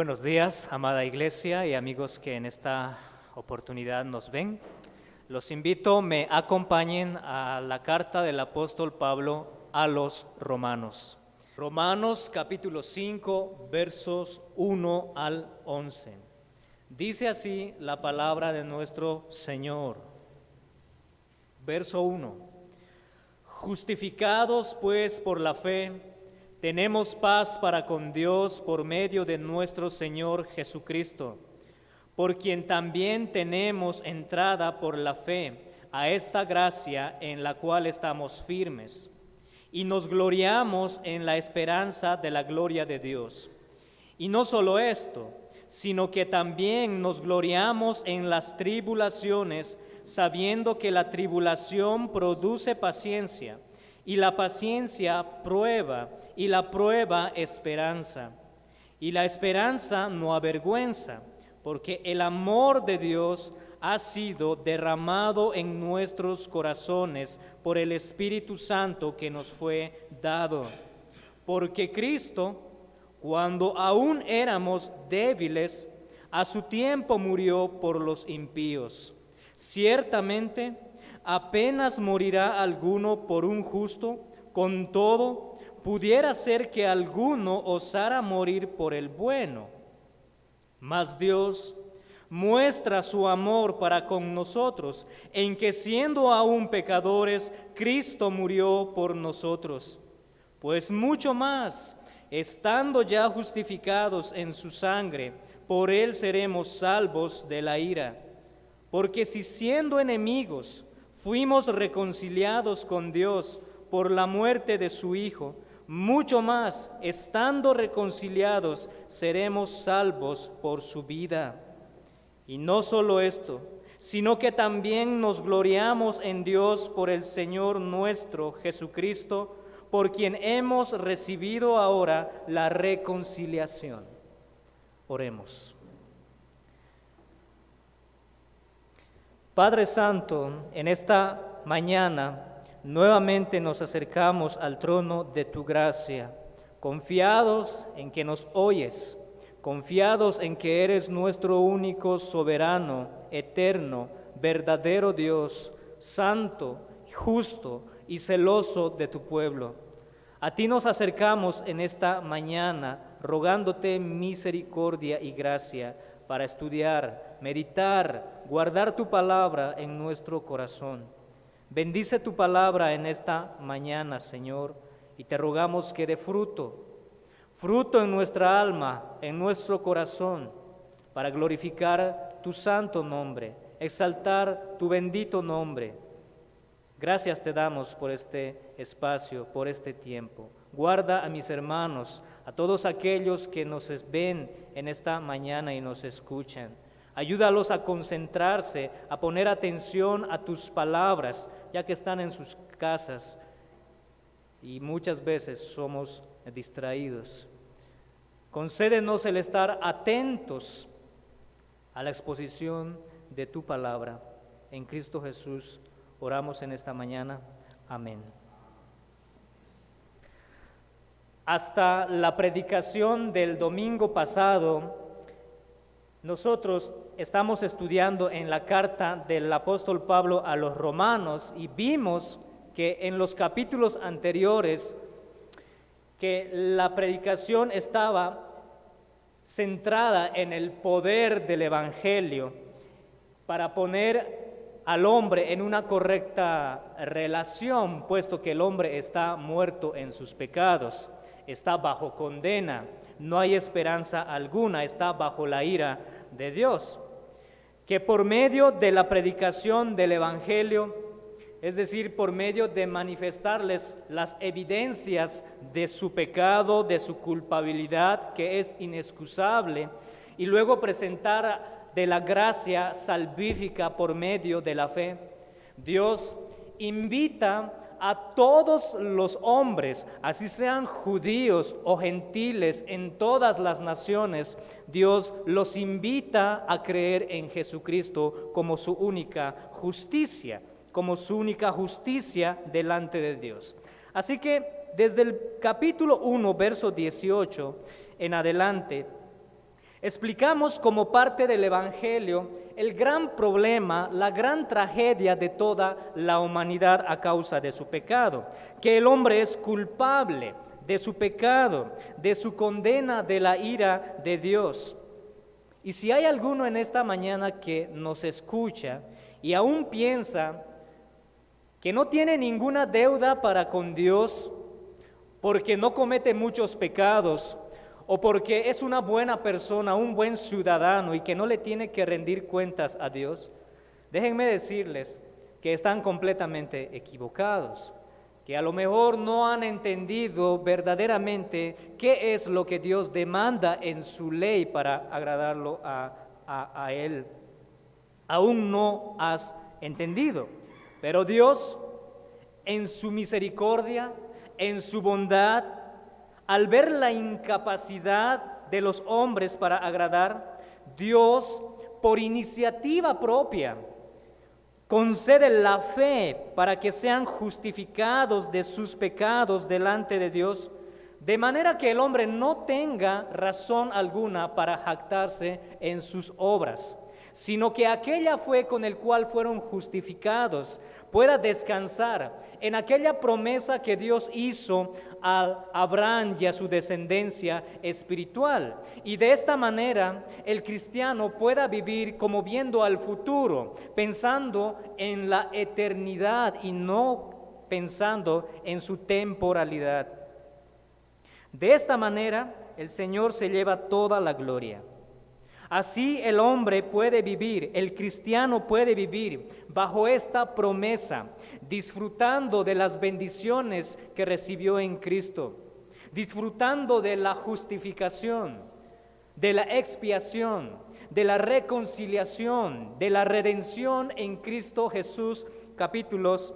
buenos días, amada iglesia y amigos que en esta oportunidad nos ven. Los invito, me acompañen a la carta del apóstol Pablo a los Romanos. Romanos capítulo 5, versos 1 al 11. Dice así la palabra de nuestro Señor. Verso 1. Justificados pues por la fe, tenemos paz para con Dios por medio de nuestro Señor Jesucristo, por quien también tenemos entrada por la fe a esta gracia en la cual estamos firmes, y nos gloriamos en la esperanza de la gloria de Dios. Y no solo esto, sino que también nos gloriamos en las tribulaciones, sabiendo que la tribulación produce paciencia, y la paciencia prueba, y la prueba esperanza. Y la esperanza no avergüenza, porque el amor de Dios ha sido derramado en nuestros corazones por el Espíritu Santo que nos fue dado. Porque Cristo, cuando aún éramos débiles, a su tiempo murió por los impíos. Ciertamente, apenas morirá alguno por un justo, con todo, pudiera ser que alguno osara morir por el bueno. Mas Dios muestra su amor para con nosotros, en que siendo aún pecadores, Cristo murió por nosotros. Pues mucho más, estando ya justificados en su sangre, por él seremos salvos de la ira. Porque si siendo enemigos, fuimos reconciliados con Dios por la muerte de su Hijo, mucho más, estando reconciliados, seremos salvos por su vida. Y no solo esto, sino que también nos gloriamos en Dios por el Señor nuestro Jesucristo, por quien hemos recibido ahora la reconciliación. Oremos. Padre Santo, en esta mañana nuevamente nos acercamos al trono de tu gracia, confiados en que nos oyes, confiados en que eres nuestro único soberano, eterno, verdadero Dios, santo, justo y celoso de tu pueblo. A ti nos acercamos en esta mañana, rogándote misericordia y gracia para estudiar, meditar, guardar tu palabra en nuestro corazón. Bendice tu palabra en esta mañana, Señor, y te rogamos que dé fruto en nuestra alma, en nuestro corazón, para glorificar tu santo nombre, exaltar tu bendito nombre. Gracias te damos por este espacio, por este tiempo. Guarda a mis hermanos, a todos aquellos que nos ven en esta mañana y nos escuchan. Ayúdalos a concentrarse, a poner atención a tus palabras, ya que están en sus casas y muchas veces somos distraídos. Concédenos el estar atentos a la exposición de tu palabra. En Cristo Jesús oramos en esta mañana. Amén. Hasta la predicación del domingo pasado, nosotros estamos estudiando en la carta del apóstol Pablo a los romanos y vimos que en los capítulos anteriores que la predicación estaba centrada en el poder del evangelio para poner al hombre en una correcta relación, puesto que el hombre está muerto en sus pecados, está bajo condena, no hay esperanza alguna, está bajo la ira de Dios. Que por medio de la predicación del evangelio, es decir, por medio de manifestarles las evidencias de su pecado, de su culpabilidad, que es inexcusable, y luego presentar de la gracia salvífica por medio de la fe, Dios invita a todos los hombres, así sean judíos o gentiles en todas las naciones, Dios los invita a creer en Jesucristo como su única justicia, delante de Dios. Así que desde el capítulo 1, verso 18 en adelante, Explicamos como parte del Evangelio el gran problema, la gran tragedia de toda la humanidad a causa de su pecado, que el hombre es culpable de su pecado, de su condena, de la ira de Dios. Y si hay alguno en esta mañana que nos escucha y aún piensa que no tiene ninguna deuda para con Dios porque no comete muchos pecados o porque es una buena persona, un buen ciudadano y que no le tiene que rendir cuentas a Dios, déjenme decirles que están completamente equivocados, que a lo mejor no han entendido verdaderamente qué es lo que Dios demanda en su ley para agradarlo a Él. Aún no has entendido, pero Dios, en su misericordia, en su bondad, al ver la incapacidad de los hombres para agradar, Dios, por iniciativa propia, concede la fe para que sean justificados de sus pecados delante de Dios, de manera que el hombre no tenga razón alguna para jactarse en sus obras, sino que aquella fe con el cual fueron justificados pueda descansar en aquella promesa que Dios hizo a Abraham y a su descendencia espiritual. Y de esta manera el cristiano pueda vivir como viendo al futuro, pensando en la eternidad y no pensando en su temporalidad. De esta manera el Señor se lleva toda la gloria. Así el hombre puede vivir, el cristiano puede vivir bajo esta promesa, disfrutando de las bendiciones que recibió en Cristo, disfrutando de la justificación, de la expiación, de la reconciliación, de la redención en Cristo Jesús, capítulos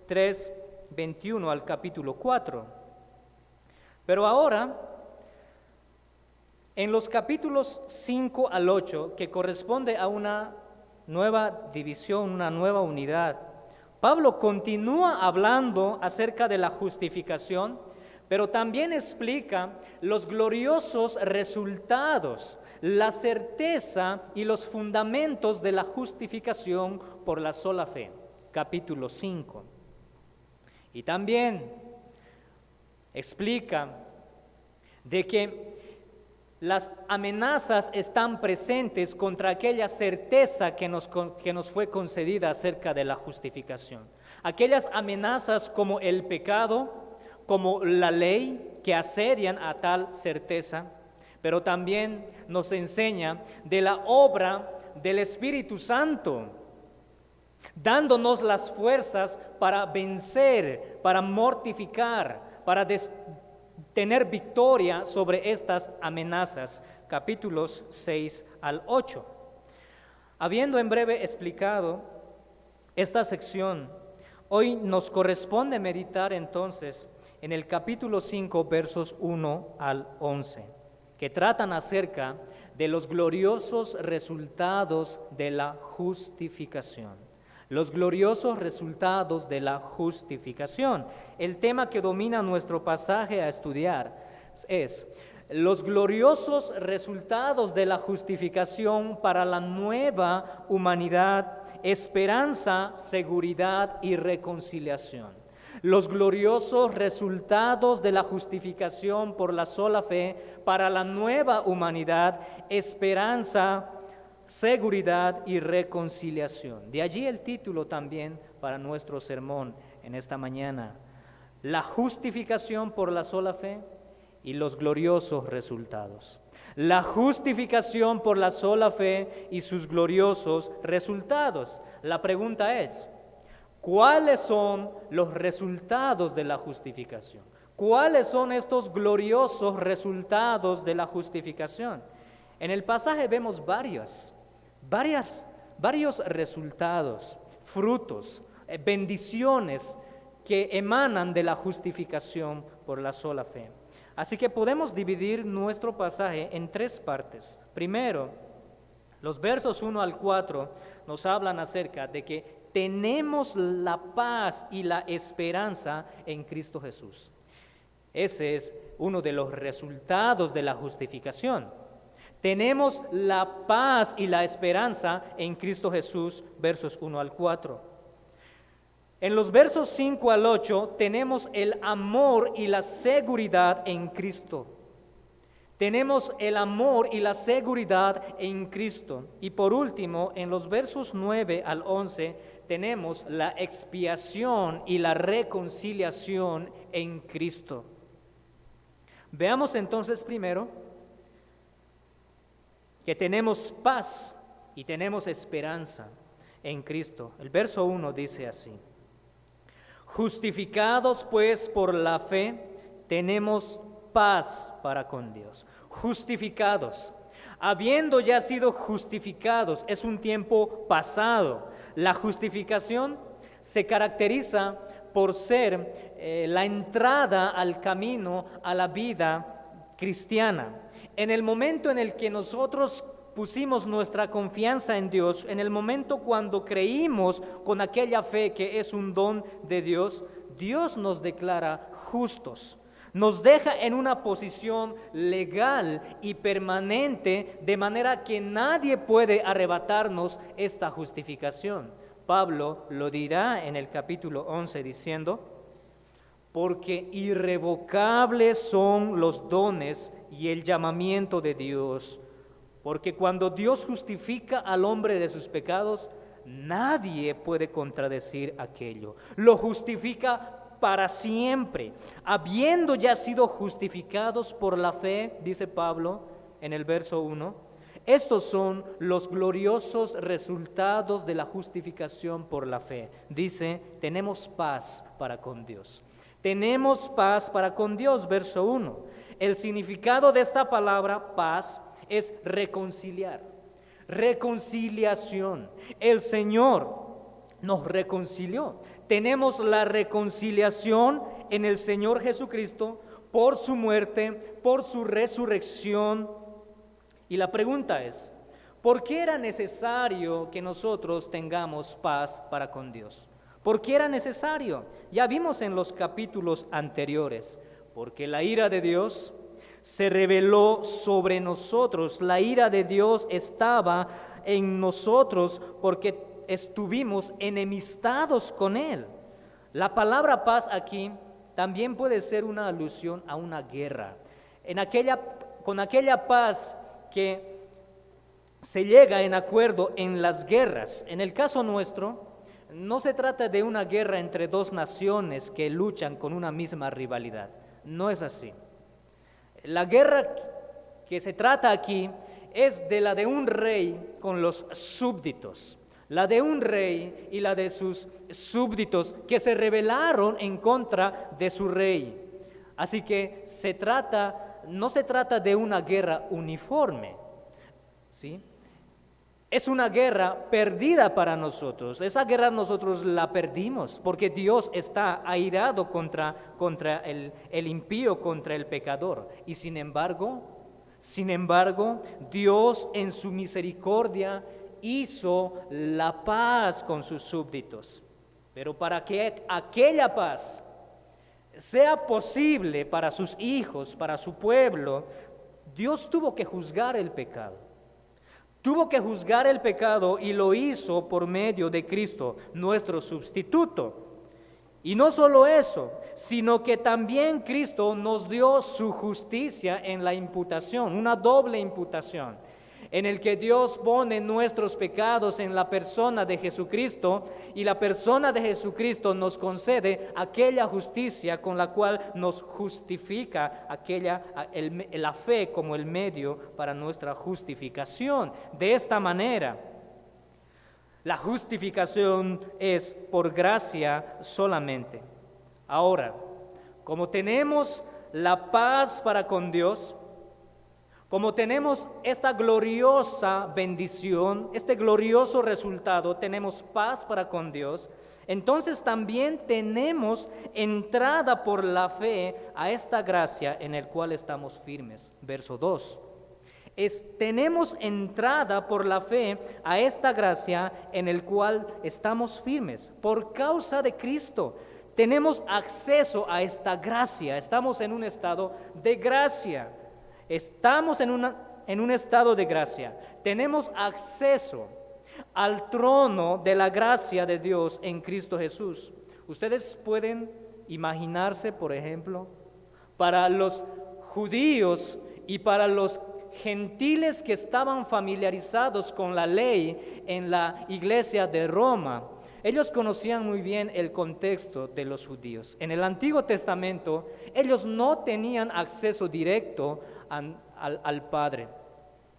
3, 21 al capítulo 4. Pero ahora, en los capítulos 5 al 8, que corresponde a una nueva división, una nueva unidad, Pablo continúa hablando acerca de la justificación, pero también explica los gloriosos resultados, la certeza y los fundamentos de la justificación por la sola fe. Capítulo 5. Y también explica de que las amenazas están presentes contra aquella certeza que nos fue concedida acerca de la justificación. Aquellas amenazas como el pecado, como la ley, que asedian a tal certeza, pero también nos enseña de la obra del Espíritu Santo, dándonos las fuerzas para vencer, para mortificar, para tener victoria sobre estas amenazas. Capítulos 6 al 8. Habiendo en breve explicado esta sección, hoy nos corresponde meditar entonces en el capítulo 5, versos 1 al 11, que tratan acerca de los gloriosos resultados de la justificación. Los gloriosos resultados de la justificación. El tema que domina nuestro pasaje a estudiar es los gloriosos resultados de la justificación para la nueva humanidad, esperanza, seguridad y reconciliación. Los gloriosos resultados de la justificación por la sola fe para la nueva humanidad, esperanza, seguridad y reconciliación. De allí el título también para nuestro sermón en esta mañana: la justificación por la sola fe y los gloriosos resultados. La justificación por la sola fe y sus gloriosos resultados. La pregunta es, ¿cuáles son los resultados de la justificación? ¿Cuáles son estos gloriosos resultados de la justificación? En el pasaje vemos varios resultados, frutos, bendiciones que emanan de la justificación por la sola fe. Así que podemos dividir nuestro pasaje en tres partes. Primero, los versos 1 al 4 nos hablan acerca de que tenemos la paz y la esperanza en Cristo Jesús. Ese es uno de los resultados de la justificación. Tenemos la paz y la esperanza en Cristo Jesús, versos 1 al 4. En los versos 5 al 8 tenemos el amor y la seguridad en Cristo. Tenemos el amor y la seguridad en Cristo. Y por último, en los versos 9 al 11, tenemos la expiación y la reconciliación en Cristo. Veamos entonces primero que tenemos paz y tenemos esperanza en Cristo. El verso 1 dice así: justificados pues por la fe, tenemos paz para con Dios. Justificados. Habiendo ya sido justificados, es un tiempo pasado. La justificación se caracteriza por ser la entrada al camino, a la vida cristiana. En el momento en el que nosotros pusimos nuestra confianza en Dios, en el momento cuando creímos con aquella fe que es un don de Dios, Dios nos declara justos. Nos deja en una posición legal y permanente, de manera que nadie puede arrebatarnos esta justificación. Pablo lo dirá en el capítulo 11 diciendo: porque irrevocables son los dones y el llamamiento de Dios. Porque cuando Dios justifica al hombre de sus pecados, nadie puede contradecir aquello. Lo justifica para siempre, habiendo ya sido justificados por la fe, dice Pablo en el verso 1. Estos son los gloriosos resultados de la justificación por la fe. Dice, tenemos paz para con Dios. Tenemos paz para con Dios, verso 1. El significado de esta palabra paz es reconciliar, reconciliación. El Señor nos reconcilió. Tenemos la reconciliación en el Señor Jesucristo por su muerte, por su resurrección. Y la pregunta es, ¿por qué era necesario que nosotros tengamos paz para con Dios? ¿Por qué era necesario? Ya vimos en los capítulos anteriores, porque la ira de Dios se reveló sobre nosotros. La ira de Dios estaba en nosotros porque estuvimos enemistados con Él. La palabra paz aquí también puede ser una alusión a una guerra. Con aquella paz que se llega en acuerdo en las guerras. En el caso nuestro, no se trata de una guerra entre dos naciones que luchan con una misma rivalidad. No es así. La guerra que se trata aquí es de la de un rey con los súbditos. La de un rey y la de sus súbditos que se rebelaron en contra de su rey. Así que no se trata de una guerra uniforme, ¿sí? Es una guerra perdida para nosotros. Esa guerra nosotros la perdimos porque Dios está airado contra el impío, contra el pecador. Y sin embargo, Dios en su misericordia hizo la paz con sus súbditos. Pero para que aquella paz sea posible para sus hijos, para su pueblo, Dios tuvo que juzgar el pecado. Tuvo que juzgar el pecado y lo hizo por medio de Cristo, nuestro sustituto. Y no solo eso, sino que también Cristo nos dio su justicia en la imputación, una doble imputación, en el que Dios pone nuestros pecados en la persona de Jesucristo y la persona de Jesucristo nos concede aquella justicia con la cual nos justifica la fe como el medio para nuestra justificación. De esta manera, la justificación es por gracia solamente. Ahora, como tenemos la paz para con Dios, como tenemos esta gloriosa bendición, este glorioso resultado, tenemos paz para con Dios, entonces también tenemos entrada por la fe a esta gracia en el cual estamos firmes. Verso 2. Tenemos entrada por la fe a esta gracia en el cual estamos firmes. Por causa de Cristo tenemos acceso a esta gracia. Estamos en un estado de gracia. Estamos en en un estado de gracia. Tenemos acceso al trono de la gracia de Dios en Cristo Jesús. Ustedes pueden imaginarse, por ejemplo, para los judíos y para los gentiles que estaban familiarizados con la ley en la iglesia de Roma, ellos conocían muy bien el contexto de los judíos. En el Antiguo Testamento, ellos no tenían acceso directo al Padre,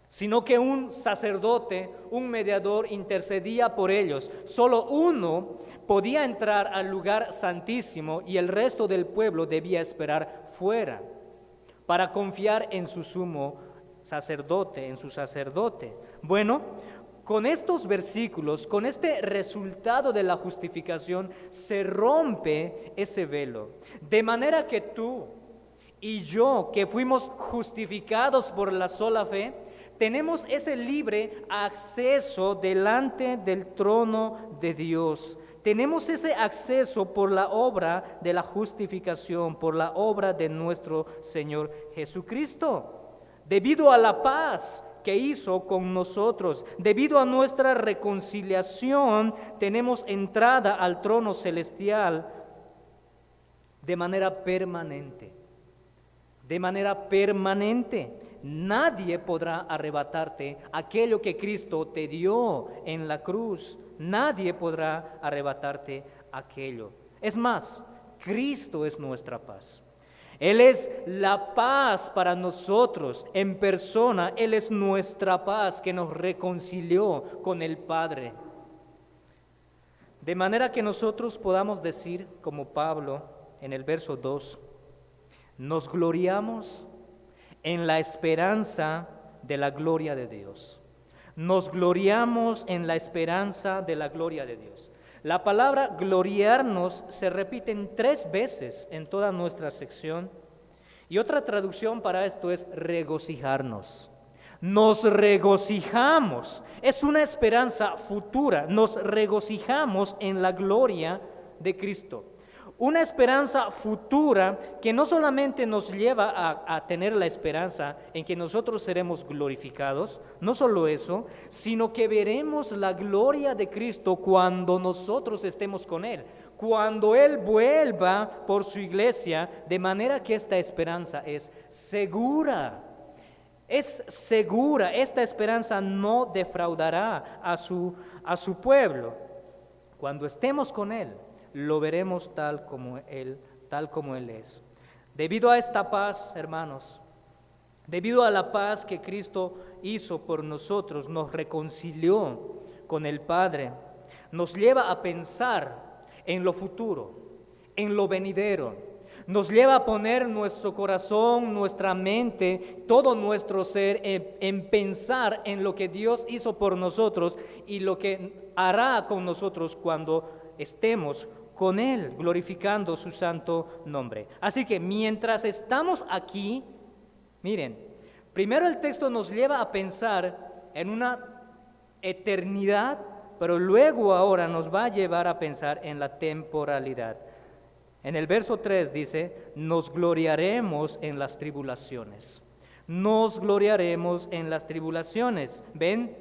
sino que un sacerdote, un mediador intercedía por ellos. Solo uno podía entrar al lugar santísimo y el resto del pueblo debía esperar fuera para confiar en su sumo sacerdote, en su sacerdote. Bueno, con estos versículos, con este resultado de la justificación, se rompe ese velo, de manera que tú y yo, que fuimos justificados por la sola fe, tenemos ese libre acceso delante del trono de Dios. Tenemos ese acceso por la obra de la justificación, por la obra de nuestro Señor Jesucristo. Debido a la paz que hizo con nosotros, debido a nuestra reconciliación, tenemos entrada al trono celestial de manera permanente. De manera permanente. Nadie podrá arrebatarte aquello que Cristo te dio en la cruz. Nadie podrá arrebatarte aquello. Es más, Cristo es nuestra paz. Él es la paz para nosotros en persona. Él es nuestra paz que nos reconcilió con el Padre. De manera que nosotros podamos decir, como Pablo en el verso 2, nos gloriamos en la esperanza de la gloria de Dios. Nos gloriamos en la esperanza de la gloria de Dios. La palabra gloriarnos se repite 3 veces en toda nuestra sección y otra traducción para esto es regocijarnos. Nos regocijamos, es una esperanza futura, nos regocijamos en la gloria de Cristo. Una esperanza futura que no solamente nos lleva a tener la esperanza en que nosotros seremos glorificados, no solo eso, sino que veremos la gloria de Cristo cuando nosotros estemos con Él, cuando Él vuelva por su iglesia, de manera que esta esperanza es segura. Es segura, esta esperanza no defraudará a su pueblo. Cuando estemos con Él, lo veremos tal como Él es. Debido a esta paz, hermanos, debido a la paz que Cristo hizo por nosotros, nos reconcilió con el Padre, nos lleva a pensar en lo futuro, en lo venidero, nos lleva a poner nuestro corazón, nuestra mente, todo nuestro ser en pensar en lo que Dios hizo por nosotros y lo que hará con nosotros cuando estemos con Él, glorificando su santo nombre. Así que mientras estamos aquí, miren, primero el texto nos lleva a pensar en una eternidad, pero luego ahora nos va a llevar a pensar en la temporalidad. En el verso 3 dice, nos gloriaremos en las tribulaciones. Nos gloriaremos en las tribulaciones. ¿Ven?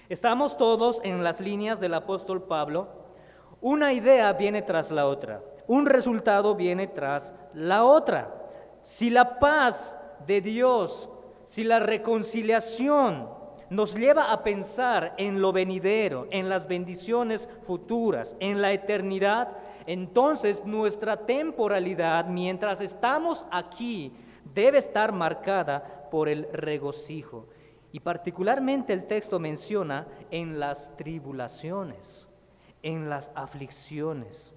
Estamos todos en las líneas del apóstol Pablo. Una idea viene tras la otra, un resultado viene tras la otra. Si la paz de Dios, si la reconciliación nos lleva a pensar en lo venidero, en las bendiciones futuras, en la eternidad, entonces nuestra temporalidad, mientras estamos aquí, debe estar marcada por el regocijo. Y particularmente el texto menciona en las tribulaciones, en las aflicciones.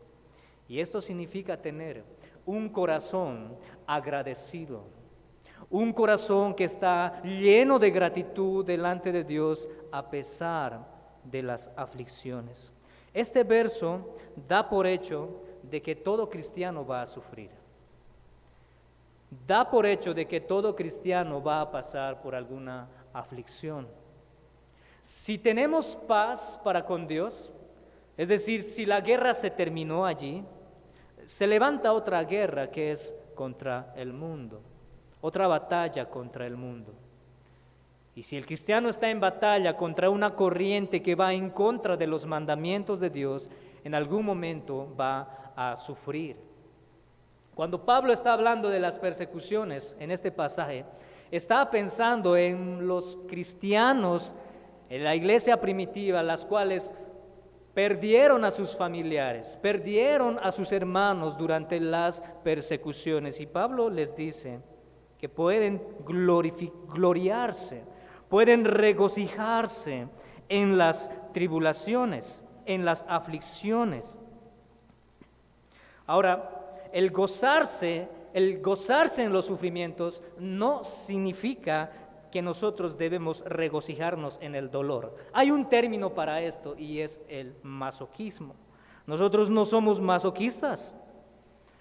Y esto significa tener un corazón agradecido, un corazón que está lleno de gratitud delante de Dios a pesar de las aflicciones. Este verso da por hecho de que todo cristiano va a sufrir. Da por hecho de que todo cristiano va a pasar por alguna aflicción. Si tenemos paz para con Dios, es decir, si la guerra se terminó allí, se levanta otra guerra que es contra el mundo, otra batalla contra el mundo. Y si el cristiano está en batalla contra una corriente que va en contra de los mandamientos de Dios, en algún momento va a sufrir. Cuando Pablo está hablando de las persecuciones en este pasaje, está pensando en los cristianos en la iglesia primitiva, las cuales perdieron a sus familiares, perdieron a sus hermanos durante las persecuciones. Y Pablo les dice que pueden gloriarse, pueden regocijarse en las tribulaciones, en las aflicciones. Ahora, el gozarse en los sufrimientos no significa que nosotros debemos regocijarnos en el dolor. Hay un término para esto y es el masoquismo. Nosotros no somos masoquistas,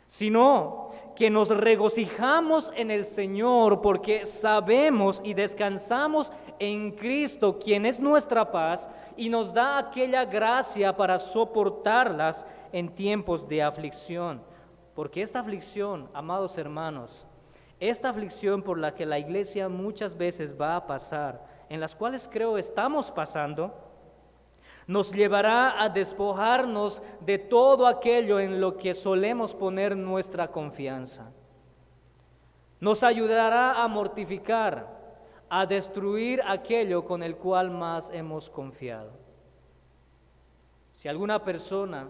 sino que nos regocijamos en el Señor porque sabemos y descansamos en Cristo, quien es nuestra paz, y nos da aquella gracia para soportarlas en tiempos de aflicción. Porque esta aflicción, amados hermanos, esta aflicción por la que la iglesia muchas veces va a pasar, en las cuales creo estamos pasando, nos llevará a despojarnos de todo aquello en lo que solemos poner nuestra confianza. Nos ayudará a mortificar, a destruir aquello con el cual más hemos confiado. Si alguna persona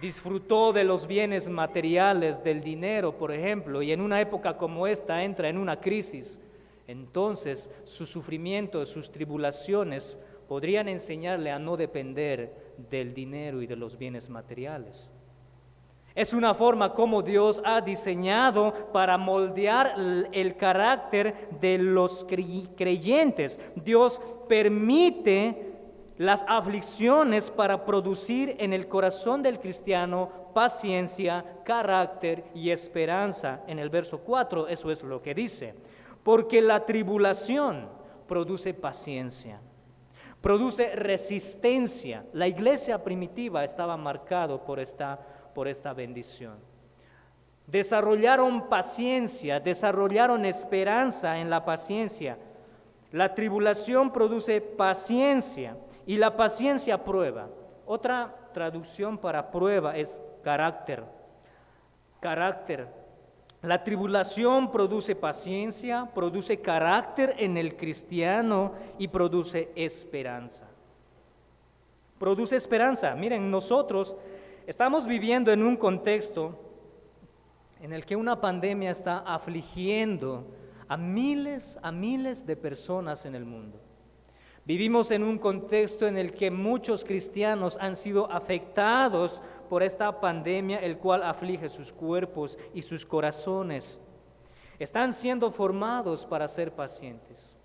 disfrutó de los bienes materiales, del dinero, por ejemplo, y en una época como esta entra en una crisis, entonces sus sufrimientos, sus tribulaciones podrían enseñarle a no depender del dinero y de los bienes materiales. Es una forma como Dios ha diseñado para moldear el carácter de los creyentes. Dios permite las aflicciones para producir en el corazón del cristiano paciencia, carácter y esperanza. En el verso 4 eso es lo que dice. Porque la tribulación produce paciencia, produce resistencia. La iglesia primitiva estaba marcado por esta bendición. Desarrollaron paciencia, desarrollaron esperanza en la paciencia. La tribulación produce paciencia y la paciencia prueba. Otra traducción para prueba es carácter. Carácter. La tribulación produce paciencia, produce carácter en el cristiano y produce esperanza. Produce esperanza. Miren, nosotros estamos viviendo en un contexto en el que una pandemia está afligiendo a miles de personas en el mundo. Vivimos en un contexto en el que muchos cristianos han sido afectados por esta pandemia, el cual aflige sus cuerpos y sus corazones. Están siendo formados para ser pacientes.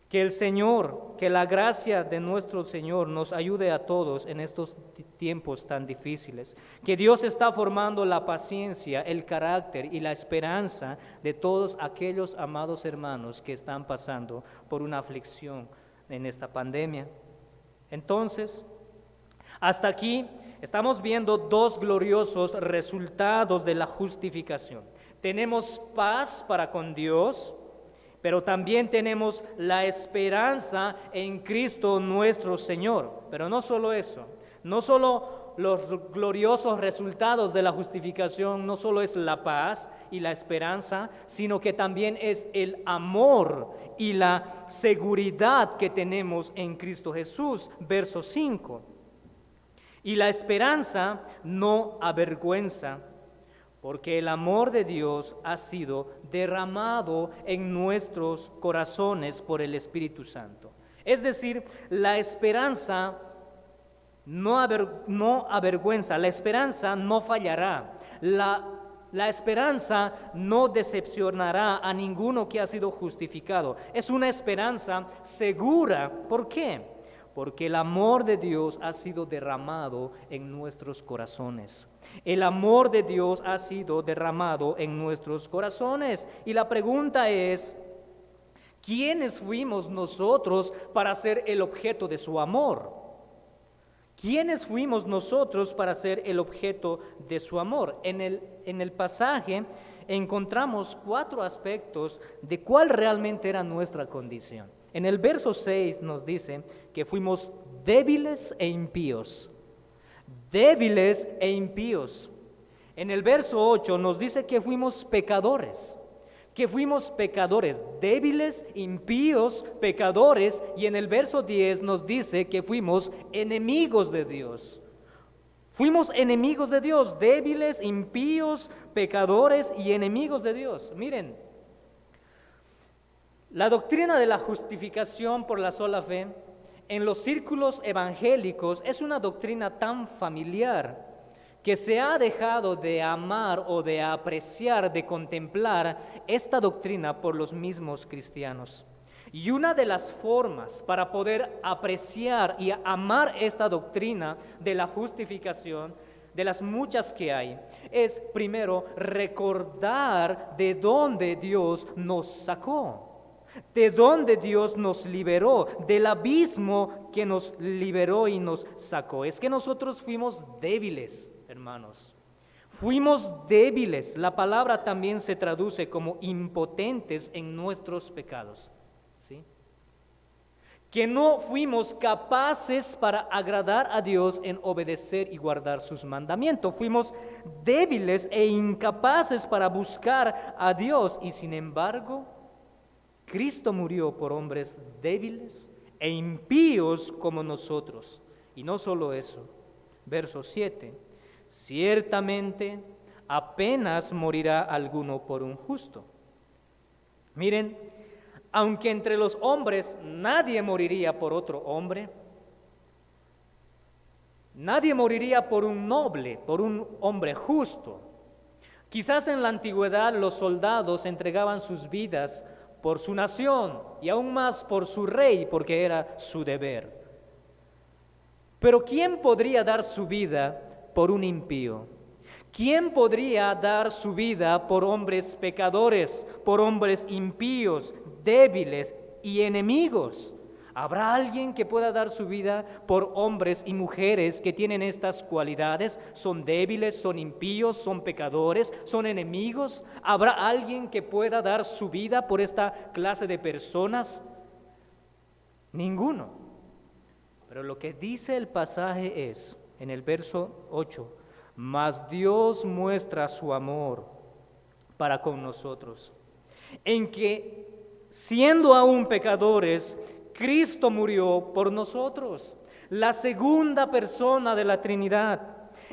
Que el Señor, que la gracia de nuestro Señor nos ayude a todos en estos tiempos tan difíciles. Que Dios está formando la paciencia, el carácter y la esperanza de todos aquellos amados hermanos que están pasando por una aflicción en esta pandemia. Entonces, hasta aquí estamos viendo dos gloriosos resultados de la justificación. Tenemos paz para con Dios, pero también tenemos la esperanza en Cristo nuestro Señor. Pero no solo eso, no solo los gloriosos resultados de la justificación, no solo es la paz y la esperanza, sino que también es el amor y la seguridad que tenemos en Cristo Jesús. Verso 5. Y la esperanza no avergüenza, porque el amor de Dios ha sido derramado en nuestros corazones por el Espíritu Santo. Es decir, la esperanza no avergüenza, la esperanza no fallará, la esperanza no decepcionará a ninguno que ha sido justificado. Es una esperanza segura. ¿Por qué? Porque el amor de Dios ha sido derramado en nuestros corazones. El amor de Dios ha sido derramado en nuestros corazones. Y la pregunta es, ¿quiénes fuimos nosotros para ser el objeto de su amor? ¿Quiénes fuimos nosotros para ser el objeto de su amor? En el pasaje encontramos 4 aspectos de cuál realmente era nuestra condición. En el verso 6 nos dice que fuimos débiles e impíos. Débiles e impíos. En el verso 8 nos dice que fuimos pecadores. Débiles, impíos, pecadores, y en el verso 10 nos dice que fuimos enemigos de Dios. Fuimos enemigos de Dios, débiles, impíos, pecadores y enemigos de Dios. Miren, la doctrina de la justificación por la sola fe en los círculos evangélicos es una doctrina tan familiar que se ha dejado de amar o de apreciar, de contemplar esta doctrina por los mismos cristianos. Y una de las formas para poder apreciar y amar esta doctrina de la justificación, de las muchas que hay, es primero recordar de dónde Dios nos sacó. De dónde Dios nos liberó, del abismo que nos liberó y nos sacó. Es que nosotros fuimos débiles, hermanos. Fuimos débiles. La palabra también se traduce como impotentes en nuestros pecados. ¿Sí? Que no fuimos capaces para agradar a Dios en obedecer y guardar sus mandamientos. Fuimos débiles e incapaces para buscar a Dios y sin embargo, Cristo murió por hombres débiles e impíos como nosotros. Y no solo eso, verso 7, ciertamente apenas morirá alguno por un justo. Miren, aunque entre los hombres nadie moriría por otro hombre, nadie moriría por un noble, por un hombre justo. Quizás en la antigüedad los soldados entregaban sus vidas por su nación y aún más por su rey, porque era su deber. Pero ¿quién podría dar su vida por un impío? ¿Quién podría dar su vida por hombres pecadores, por hombres impíos, débiles y enemigos? ¿Habrá alguien que pueda dar su vida por hombres y mujeres que tienen estas cualidades? ¿Son débiles, son impíos, son pecadores, son enemigos? ¿Habrá alguien que pueda dar su vida por esta clase de personas? Ninguno. Pero lo que dice el pasaje es, en el verso 8, mas Dios muestra su amor para con nosotros, en que siendo aún pecadores, Cristo murió por nosotros, la segunda persona de la Trinidad,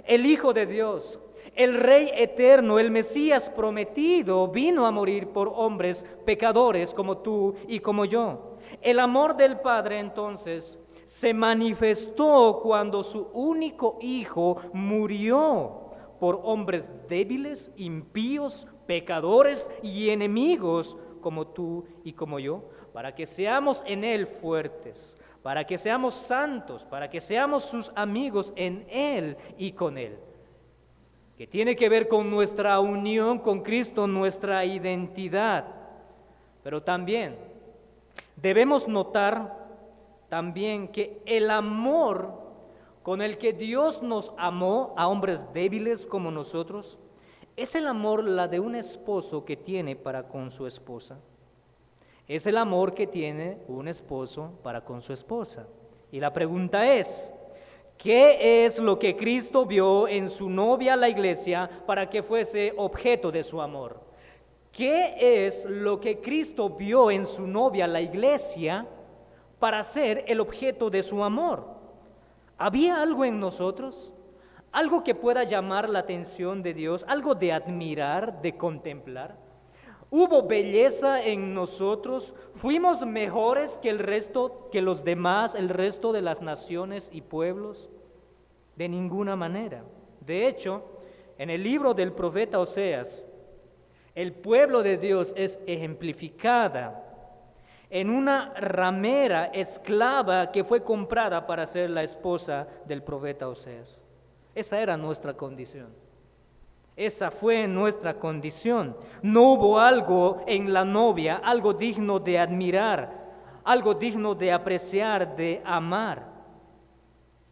el Hijo de Dios, el Rey eterno, el Mesías prometido, vino a morir por hombres pecadores como tú y como yo. El amor del Padre entonces se manifestó cuando su único Hijo murió por hombres débiles, impíos, pecadores y enemigos como tú y como yo, para que seamos en Él fuertes, para que seamos santos, para que seamos sus amigos en Él y con Él, que tiene que ver con nuestra unión con Cristo, nuestra identidad. Pero también debemos notar también que el amor con el que Dios nos amó a hombres débiles como nosotros, es el amor la de un esposo que tiene para con su esposa. Es el amor que tiene un esposo para con su esposa. Y la pregunta es, ¿qué es lo que Cristo vio en su novia, la iglesia, para que fuese objeto de su amor? ¿Qué es lo que Cristo vio en su novia, la iglesia, para ser el objeto de su amor? ¿Había algo en nosotros? ¿Algo que pueda llamar la atención de Dios? ¿Algo de admirar, de contemplar? ¿Hubo belleza en nosotros? ¿Fuimos mejores que el resto, que los demás, el resto de las naciones y pueblos? De ninguna manera. De hecho, en el libro del profeta Oseas, el pueblo de Dios es ejemplificada en una ramera esclava que fue comprada para ser la esposa del profeta Oseas. Esa era nuestra condición. Esa fue nuestra condición. No hubo algo en la novia, algo digno de admirar, algo digno de apreciar, de amar.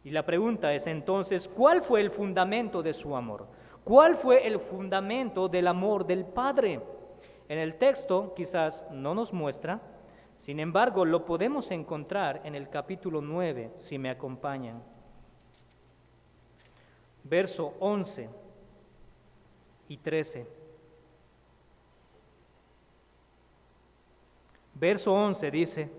Y la pregunta es entonces, ¿cuál fue el fundamento de su amor? ¿Cuál fue el fundamento del amor del Padre? En el texto quizás no nos muestra, sin embargo lo podemos encontrar en el capítulo 9, si me acompañan. Verso 11 y 13. Verso 11 dice: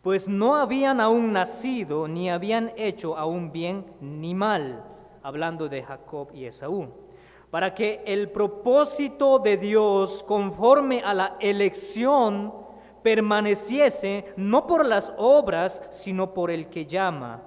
pues no habían aún nacido, ni habían hecho aún bien ni mal, hablando de Jacob y Esaú, para que el propósito de Dios conforme a la elección permaneciese no por las obras, sino por el que llama.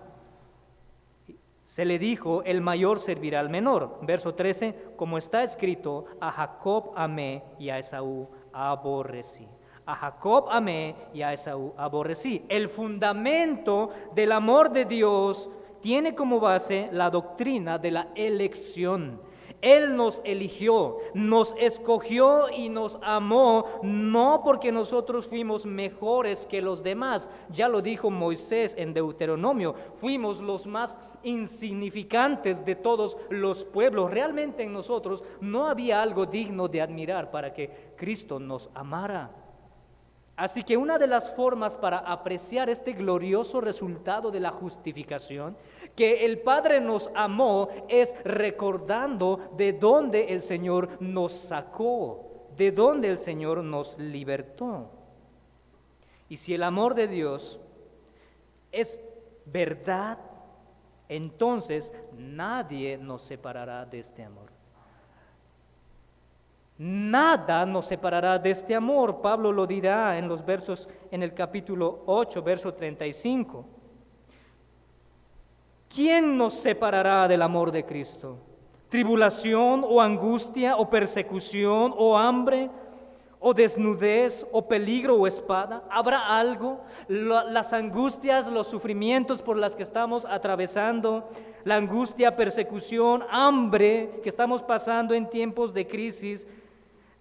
Se le dijo: el mayor servirá al menor. Verso 13: como está escrito, a Jacob amé y a Esaú aborrecí. A Jacob amé y a Esaú aborrecí. El fundamento del amor de Dios tiene como base la doctrina de la elección. Él nos eligió, nos escogió y nos amó, no porque nosotros fuimos mejores que los demás. Ya lo dijo Moisés en Deuteronomio, fuimos los más insignificantes de todos los pueblos. Realmente en nosotros no había algo digno de admirar para que Cristo nos amara. Así que una de las formas para apreciar este glorioso resultado de la justificación, que el Padre nos amó, es recordando de dónde el Señor nos sacó, de dónde el Señor nos libertó. Y si el amor de Dios es verdad, entonces nadie nos separará de este amor. Nada nos separará de este amor. Pablo lo dirá en los versos, en el capítulo 8, verso 35. ¿Quién nos separará del amor de Cristo? ¿Tribulación o angustia o persecución o hambre o desnudez o peligro o espada? ¿Habrá algo? Las angustias, los sufrimientos por las que estamos atravesando, la angustia, persecución, hambre que estamos pasando en tiempos de crisis,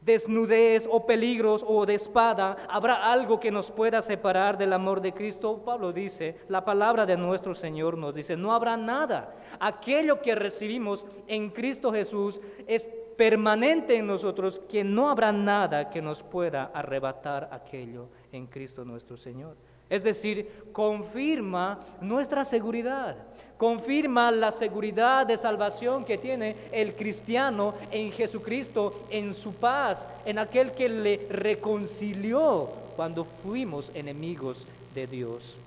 desnudez o peligros o de espada, ¿habrá algo que nos pueda separar del amor de Cristo? Pablo dice, la palabra de nuestro Señor nos dice, no habrá nada. Aquello que recibimos en Cristo Jesús es permanente en nosotros, que no habrá nada que nos pueda arrebatar aquello en Cristo nuestro Señor. Es decir, confirma nuestra seguridad, confirma la seguridad de salvación que tiene el cristiano en Jesucristo, en su paz, en aquel que le reconcilió cuando fuimos enemigos de Dios.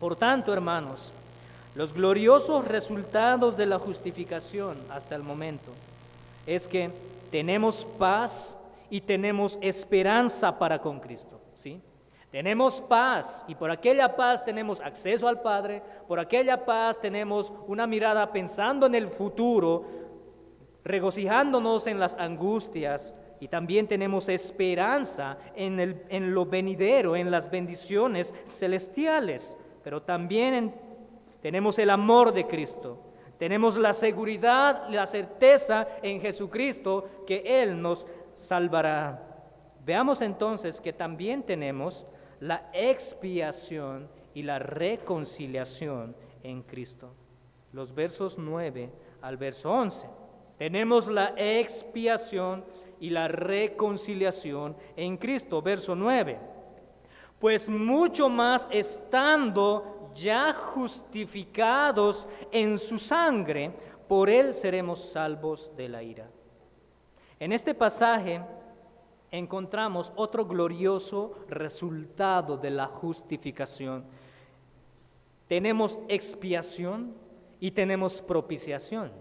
Por tanto, hermanos, los gloriosos resultados de la justificación hasta el momento es que tenemos paz y tenemos esperanza para con Cristo, ¿sí? Tenemos paz y por aquella paz tenemos acceso al Padre, por aquella paz tenemos una mirada pensando en el futuro, regocijándonos en las angustias y también tenemos esperanza en lo venidero, en las bendiciones celestiales, pero también tenemos el amor de Cristo, tenemos la seguridad, la certeza en Jesucristo que Él nos salvará. Veamos entonces que también tenemos la expiación y la reconciliación en Cristo. Los versos 9 al verso 11. Tenemos la expiación y la reconciliación en Cristo. Verso 9. Pues mucho más estando ya justificados en su sangre, por él seremos salvos de la ira. En este pasaje encontramos otro glorioso resultado de la justificación. Tenemos expiación y tenemos propiciación.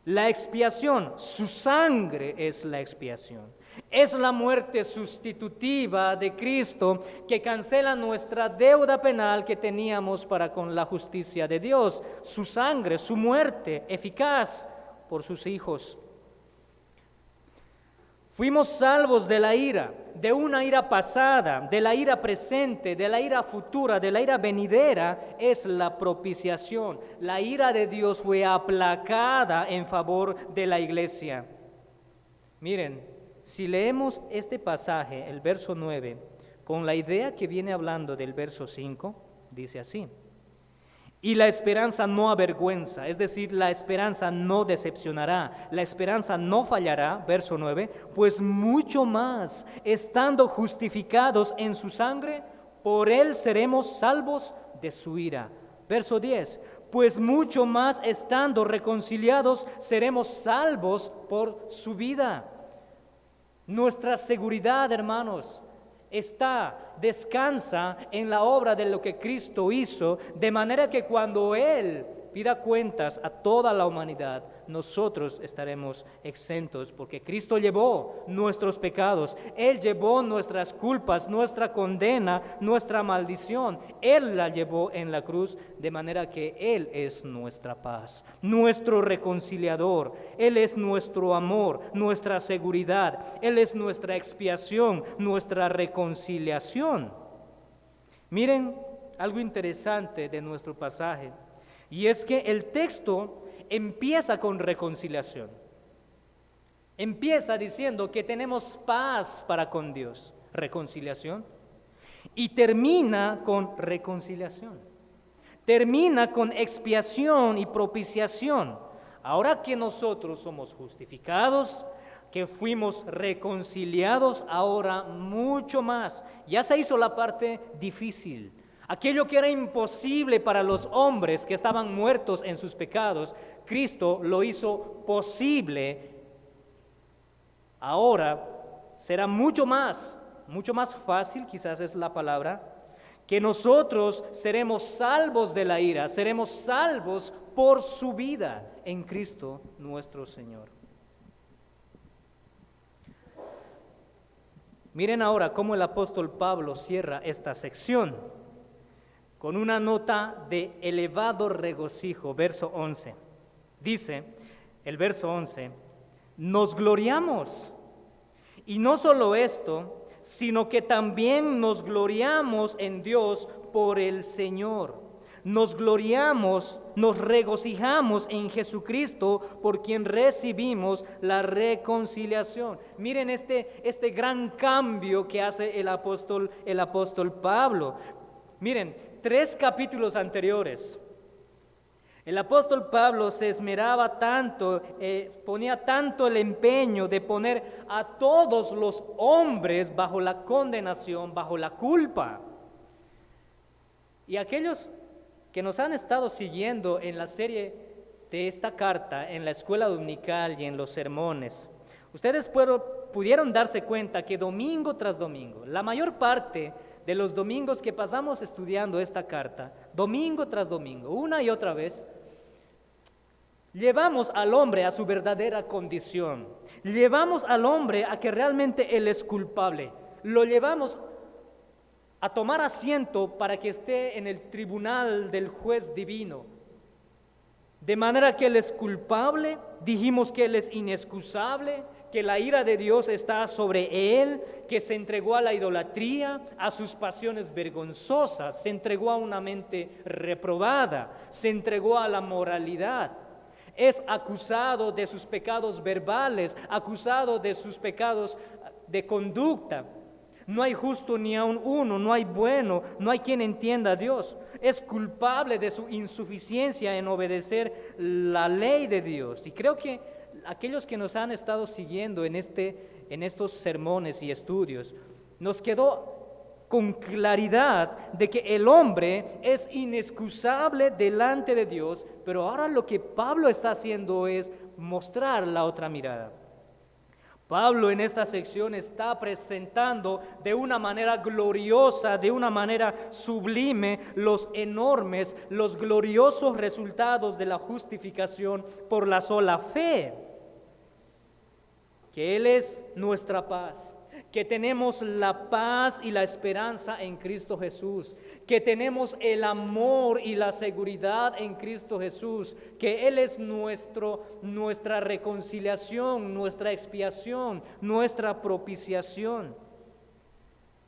La expiación, su sangre es la expiación. Es la muerte sustitutiva de Cristo que cancela nuestra deuda penal que teníamos para con la justicia de Dios. Su sangre, su muerte eficaz por sus hijos. Fuimos salvos de la ira, de una ira pasada, de la ira presente, de la ira futura, de la ira venidera, es la propiciación. La ira de Dios fue aplacada en favor de la iglesia. Miren, si leemos este pasaje, el verso 9, con la idea que viene hablando del verso 5, dice así: Y la esperanza no avergüenza, es decir, la esperanza no decepcionará, la esperanza no fallará, verso 9, pues mucho más, estando justificados en su sangre, por él seremos salvos de su ira. Verso 10, pues mucho más, estando reconciliados, seremos salvos por su vida. Nuestra seguridad, hermanos, descansa en la obra de lo que Cristo hizo, de manera que cuando Él pida cuentas a toda la humanidad, nosotros estaremos exentos, porque Cristo llevó nuestros pecados, Él llevó nuestras culpas, nuestra condena, nuestra maldición, Él la llevó en la cruz, de manera que Él es nuestra paz, nuestro reconciliador, Él es nuestro amor, nuestra seguridad, Él es nuestra expiación, nuestra reconciliación. Miren algo interesante de nuestro pasaje, y es que el texto empieza con reconciliación. Empieza diciendo que tenemos paz para con Dios, reconciliación, y termina con reconciliación. Termina con expiación y propiciación. Ahora que nosotros somos justificados, que fuimos reconciliados, ahora mucho más. Ya se hizo la parte difícil. Aquello que era imposible para los hombres que estaban muertos en sus pecados, Cristo lo hizo posible. Ahora será mucho más fácil, quizás es la palabra, que nosotros seremos salvos de la ira, seremos salvos por su vida en Cristo nuestro Señor. Miren ahora cómo el apóstol Pablo cierra esta sección con una nota de elevado regocijo, verso 11. Dice el verso 11, nos gloriamos, y no solo esto, sino que también nos gloriamos en Dios por el Señor. Nos gloriamos, nos regocijamos en Jesucristo, por quien recibimos la reconciliación. Miren este gran cambio que hace el apóstol Pablo. Miren, 3 capítulos anteriores, el apóstol Pablo se esmeraba tanto, ponía tanto el empeño de poner a todos los hombres bajo la condenación, bajo la culpa. Y aquellos que nos han estado siguiendo en la serie de esta carta, en la escuela dominical y en los sermones, ustedes pudieron darse cuenta que domingo tras domingo, la mayor parte de los domingos que pasamos estudiando esta carta, domingo tras domingo, una y otra vez, llevamos al hombre a su verdadera condición, llevamos al hombre a que realmente él es culpable, lo llevamos a tomar asiento para que esté en el tribunal del juez divino, de manera que él es culpable, dijimos que él es inexcusable, que la ira de Dios está sobre él, que se entregó a la idolatría, a sus pasiones vergonzosas, se entregó a una mente reprobada, se entregó a la moralidad. Es acusado de sus pecados verbales, acusado de sus pecados de conducta. No hay justo ni aun uno, no hay bueno, no hay quien entienda a Dios. Es culpable de su insuficiencia en obedecer la ley de Dios. Y creo que aquellos que nos han estado siguiendo en estos sermones y estudios, nos quedó con claridad de que el hombre es inexcusable delante de Dios, pero ahora lo que Pablo está haciendo es mostrar la otra mirada. Pablo en esta sección está presentando de una manera gloriosa, de una manera sublime, los enormes, los gloriosos resultados de la justificación por la sola fe. Que Él es nuestra paz, que tenemos la paz y la esperanza en Cristo Jesús, que tenemos el amor y la seguridad en Cristo Jesús, que Él es nuestra reconciliación, nuestra expiación, nuestra propiciación.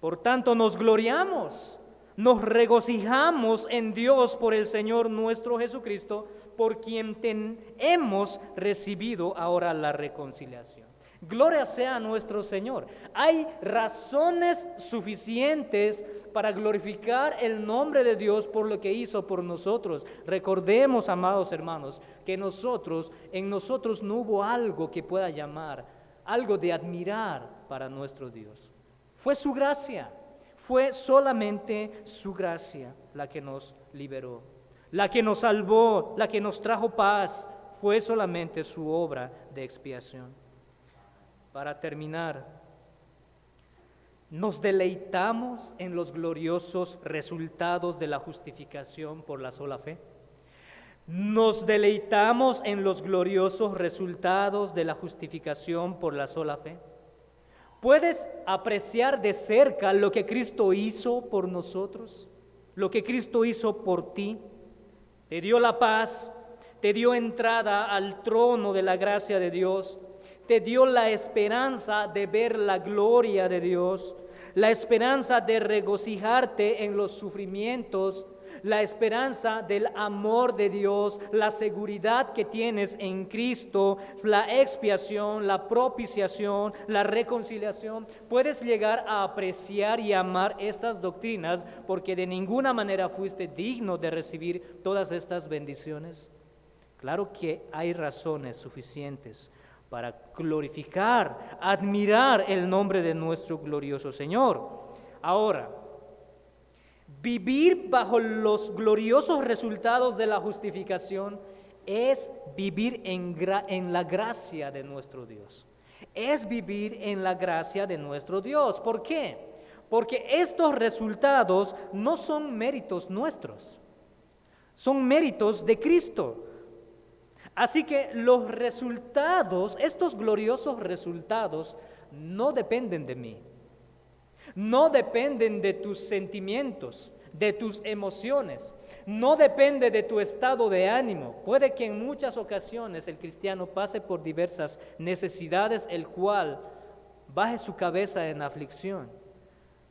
Por tanto, nos gloriamos, nos regocijamos en Dios por el Señor nuestro Jesucristo, por quien hemos recibido ahora la reconciliación. Gloria sea a nuestro Señor. Hay razones suficientes para glorificar el nombre de Dios por lo que hizo por nosotros. Recordemos, amados hermanos, que en nosotros no hubo algo que pueda llamar, algo de admirar para nuestro Dios. Fue su gracia, fue solamente su gracia la que nos liberó, la que nos salvó, la que nos trajo paz, fue solamente su obra de expiación. Para terminar, nos deleitamos en los gloriosos resultados de la justificación por la sola fe. Nos deleitamos en los gloriosos resultados de la justificación por la sola fe. ¿Puedes apreciar de cerca lo que Cristo hizo por nosotros? Lo que Cristo hizo por ti. Te dio la paz, te dio entrada al trono de la gracia de Dios, te dio la esperanza de ver la gloria de Dios, la esperanza de regocijarte en los sufrimientos, la esperanza del amor de Dios, la seguridad que tienes en Cristo, la expiación, la propiciación, la reconciliación. Puedes llegar a apreciar y amar estas doctrinas porque de ninguna manera fuiste digno de recibir todas estas bendiciones. Claro que hay razones suficientes para glorificar, admirar el nombre de nuestro glorioso Señor. Ahora, vivir bajo los gloriosos resultados de la justificación es vivir en la gracia de nuestro Dios. Es vivir en la gracia de nuestro Dios. ¿Por qué? Porque estos resultados no son méritos nuestros, son méritos de Cristo. Así que los resultados, estos gloriosos resultados, no dependen de mí, no dependen de tus sentimientos, de tus emociones, no depende de tu estado de ánimo. Puede que en muchas ocasiones el cristiano pase por diversas necesidades, el cual baje su cabeza en aflicción,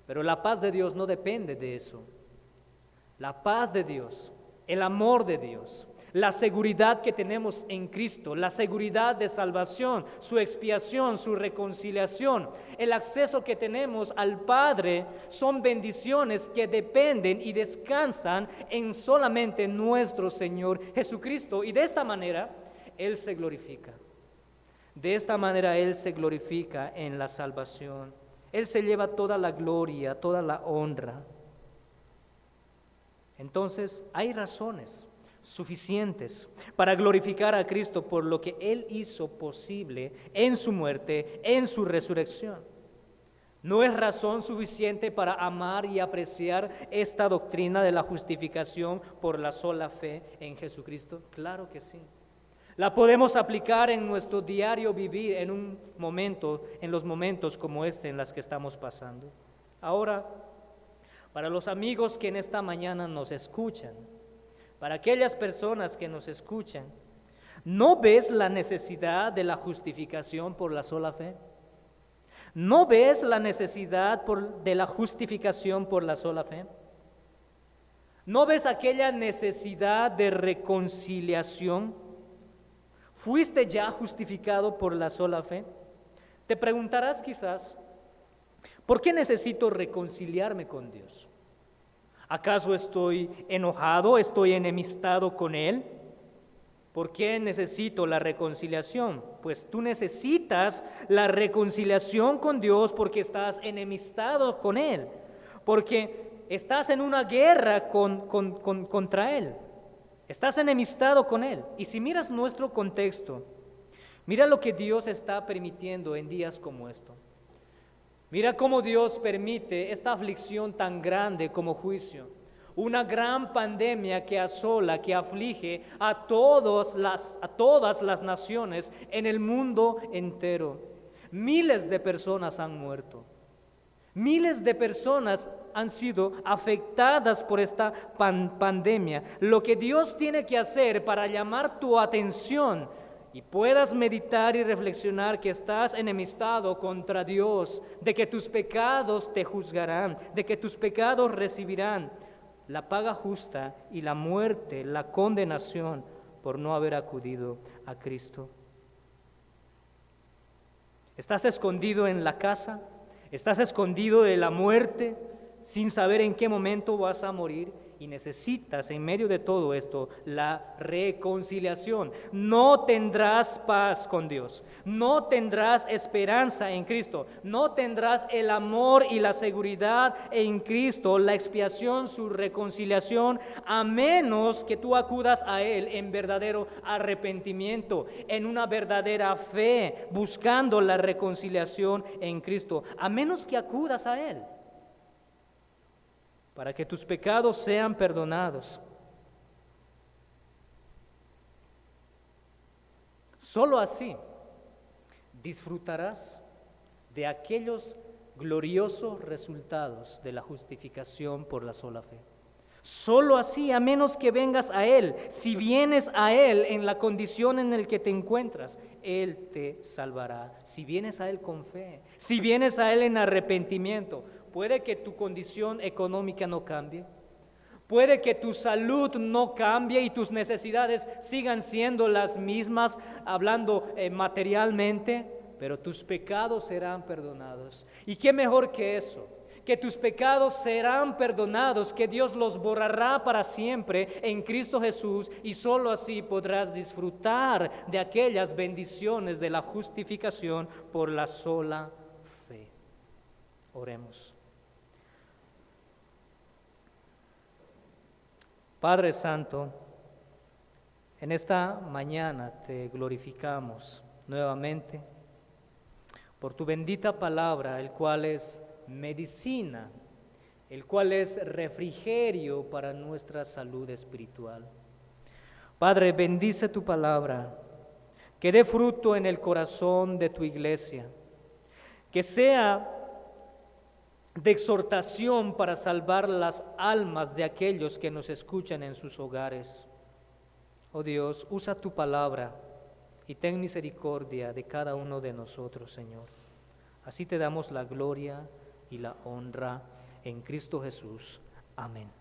pero la paz de Dios no depende de eso. La paz de Dios, el amor de Dios, la seguridad que tenemos en Cristo, la seguridad de salvación, su expiación, su reconciliación, el acceso que tenemos al Padre, son bendiciones que dependen y descansan en solamente nuestro Señor Jesucristo. Y de esta manera, Él se glorifica. De esta manera, Él se glorifica en la salvación. Él se lleva toda la gloria, toda la honra. Entonces, hay razones suficientes para glorificar a Cristo por lo que Él hizo posible en su muerte, en su resurrección. ¿No es razón suficiente para amar y apreciar esta doctrina de la justificación por la sola fe en Jesucristo? Claro que sí. La podemos aplicar en nuestro diario vivir en los momentos como este en los que estamos pasando. Ahora, para los amigos que en esta mañana nos escuchan, para aquellas personas que nos escuchan, ¿no ves la necesidad de la justificación por la sola fe? ¿No ves la necesidad de la justificación por la sola fe? ¿No ves aquella necesidad de reconciliación? ¿Fuiste ya justificado por la sola fe? Te preguntarás quizás, ¿por qué necesito reconciliarme con Dios? ¿Acaso estoy enojado, estoy enemistado con Él? ¿Por qué necesito la reconciliación? Pues tú necesitas la reconciliación con Dios porque estás enemistado con Él, porque estás en una guerra contra Él, estás enemistado con Él. Y si miras nuestro contexto, mira lo que Dios está permitiendo en días como estos. Mira cómo Dios permite esta aflicción tan grande como juicio, una gran pandemia que asola, que aflige a todas las naciones en el mundo entero. Miles de personas han muerto, miles de personas han sido afectadas por esta pandemia. Lo que Dios tiene que hacer para llamar tu atención y puedas meditar y reflexionar que estás enemistado contra Dios, de que tus pecados te juzgarán, de que tus pecados recibirán la paga justa y la muerte, la condenación por no haber acudido a Cristo. ¿Estás escondido en la casa? ¿Estás escondido de la muerte sin saber en qué momento vas a morir? Y necesitas, en medio de todo esto, la reconciliación. No tendrás paz con Dios, no tendrás esperanza en Cristo, no tendrás el amor y la seguridad en Cristo, la expiación, su reconciliación, a menos que tú acudas a Él en verdadero arrepentimiento, en una verdadera fe, buscando la reconciliación en Cristo, a menos que acudas a Él, para que tus pecados sean perdonados. Solo así disfrutarás de aquellos gloriosos resultados de la justificación por la sola fe. Solo así, a menos que vengas a Él. Si vienes a Él en la condición en la que te encuentras, Él te salvará. Si vienes a Él con fe, si vienes a Él en arrepentimiento. Puede que tu condición económica no cambie, puede que tu salud no cambie y tus necesidades sigan siendo las mismas, hablando materialmente, pero tus pecados serán perdonados. ¿Y qué mejor que eso? Que tus pecados serán perdonados, que Dios los borrará para siempre en Cristo Jesús, y solo así podrás disfrutar de aquellas bendiciones de la justificación por la sola fe. Oremos. Padre Santo, en esta mañana te glorificamos nuevamente por tu bendita palabra, el cual es medicina, el cual es refrigerio para nuestra salud espiritual. Padre, bendice tu palabra, que dé fruto en el corazón de tu iglesia, que sea de exhortación para salvar las almas de aquellos que nos escuchan en sus hogares. Oh Dios, usa tu palabra y ten misericordia de cada uno de nosotros, Señor. Así te damos la gloria y la honra en Cristo Jesús. Amén.